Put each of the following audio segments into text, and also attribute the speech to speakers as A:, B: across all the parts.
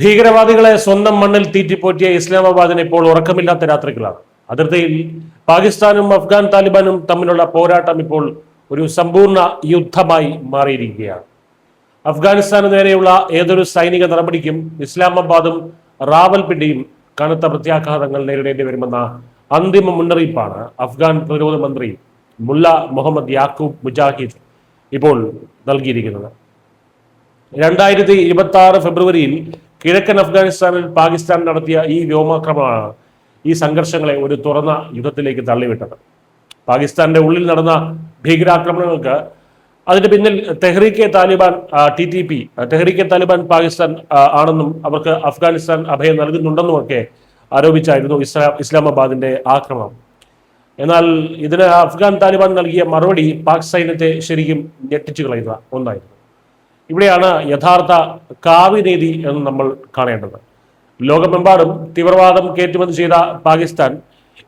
A: ഭീകരവാദികളെ സ്വന്തം മണ്ണിൽ തീറ്റിപ്പോറ്റിയ ഇസ്ലാമാബാദിന് ഇപ്പോൾ ഉറക്കമില്ലാത്ത രാത്രികളാണ്. അതിർത്തിയിൽ പാകിസ്ഥാനും അഫ്ഗാൻ താലിബാനും തമ്മിലുള്ള പോരാട്ടം ഇപ്പോൾ ഒരു സമ്പൂർണ്ണ യുദ്ധമായി മാറിയിരിക്കുകയാണ്. അഫ്ഗാനിസ്ഥാന് നേരെയുള്ള ഏതൊരു സൈനിക നടപടിക്കും ഇസ്ലാമാബാദും റാവൽപിണ്ടിയും കനത്ത പ്രത്യാഘാതങ്ങൾ നേരിടേണ്ടി വരുമെന്ന അന്തിമ മുന്നറിയിപ്പാണ് അഫ്ഗാൻ പ്രതിരോധ മന്ത്രി മുല്ല മുഹമ്മദ് യാക്കൂബ് മുജാഹിദ് ഇപ്പോൾ നൽകിയിരിക്കുന്നത്. 2026 ഫെബ്രുവരിയിൽ കിഴക്കൻ അഫ്ഗാനിസ്ഥാനിൽ പാകിസ്ഥാൻ നടത്തിയ ഈ വ്യോമാക്രമണമാണ് ഈ സംഘർഷങ്ങളെ ഒരു തുറന്ന യുദ്ധത്തിലേക്ക് തള്ളിവിട്ടത്. പാകിസ്ഥാന്റെ ഉള്ളിൽ നടന്ന ഭീകരാക്രമണങ്ങൾക്ക് അതിന്റെ പിന്നിൽ തെഹ്രീക്കെ താലിബാൻ TTP തെഹ്രീക്കെ താലിബാൻ പാകിസ്ഥാൻ ആണെന്നും അവർക്ക് അഫ്ഗാനിസ്ഥാൻ അഭയം നൽകുന്നുണ്ടെന്നുമൊക്കെ ആരോപിച്ചായിരുന്നു ഇസ്ലാമാബാദിന്റെ ആക്രമണം. എന്നാൽ ഇതിന് അഫ്ഗാൻ താലിബാൻ നൽകിയ മറുപടി പാക് സൈന്യത്തെ ശരിക്കും ഞെട്ടിച്ചു കളയുന്ന ഒന്നായിരുന്നു. ഇവിടെയാണ് യഥാർത്ഥ കാവ്യനീതി എന്ന് നമ്മൾ കാണേണ്ടത്. ലോകമെമ്പാടും തീവ്രവാദം കയറ്റുമതി ചെയ്ത പാകിസ്ഥാൻ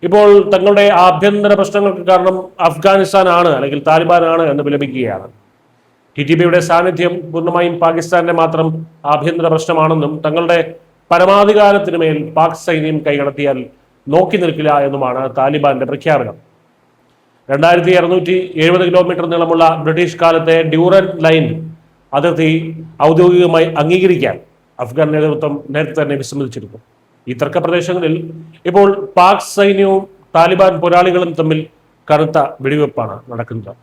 A: ഇപ്പോൾ തങ്ങളുടെ ആഭ്യന്തര പ്രശ്നങ്ങൾക്ക് കാരണം അഫ്ഗാനിസ്ഥാൻ ആണ് അല്ലെങ്കിൽ താലിബാനാണ് എന്ന് വിലപിക്കുകയാണ്. TTPയുടെ സാന്നിധ്യം പൂർണ്ണമായും പാകിസ്ഥാന്റെ മാത്രം ആഭ്യന്തര പ്രശ്നമാണെന്നും തങ്ങളുടെ പരമാധികാരത്തിന് മേൽ പാക് സൈന്യം കൈകടത്തിയാൽ നോക്കി നിൽക്കില്ല എന്നുമാണ് താലിബാന്റെ പ്രഖ്യാപനം. 2270 കിലോമീറ്റർ നീളമുള്ള ബ്രിട്ടീഷ് കാലത്തെ ഡ്യൂറൻ ലൈൻ അതിർത്തി ഔദ്യോഗികമായി അംഗീകരിക്കാൻ അഫ്ഗാൻ നേതൃത്വം നേരത്തെ തന്നെ വിസമ്മതിച്ചിരുന്നു. ഈ തർക്ക പ്രദേശങ്ങളിൽ ഇപ്പോൾ പാക് സൈന്യവും താലിബാൻ പോരാളികളും തമ്മിൽ കടുത്ത വെടിവെപ്പാണ് നടക്കുന്നത്.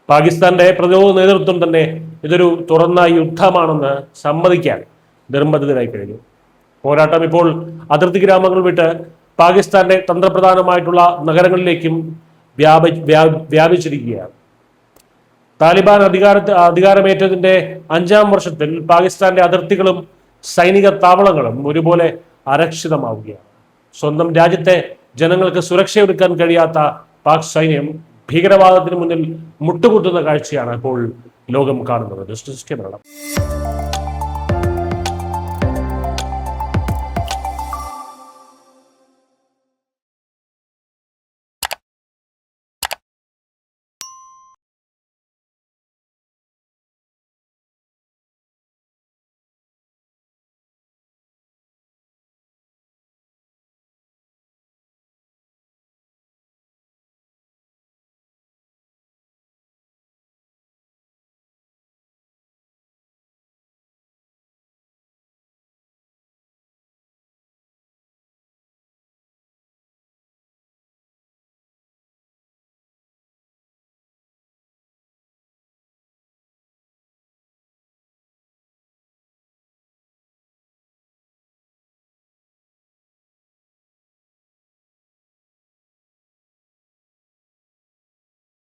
A: പാകിസ്ഥാന്റെ പ്രതിരോധ നേതൃത്വം തന്നെ ഇതൊരു തുറന്ന യുദ്ധമാണെന്ന് സമ്മതിക്കാൻ നിർബന്ധിതരായി കഴിഞ്ഞു. പോരാട്ടം ഇപ്പോൾ അതിർത്തി ഗ്രാമങ്ങൾ വിട്ട് പാകിസ്ഥാന്റെ തന്ത്രപ്രധാനമായിട്ടുള്ള നഗരങ്ങളിലേക്കും വ്യാപിച്ചിരിക്കുകയാണ്. താലിബാൻ അധികാരമേറ്റതിന്റെ 5ാം വർഷത്തിൽ പാകിസ്ഥാന്റെ അതിർത്തികളും സൈനിക താവളങ്ങളും ഒരുപോലെ അരക്ഷിതമാവുകയാണ്. സ്വന്തം രാജ്യത്തെ ജനങ്ങൾക്ക് സുരക്ഷയൊരുക്കാൻ കഴിയാത്ത പാക് സൈന്യം ഭീകരവാദത്തിന് മുന്നിൽ മുട്ടുകുത്തുന്ന കാഴ്ചയാണ് ഇപ്പോൾ ലോകം കാണുന്നത്.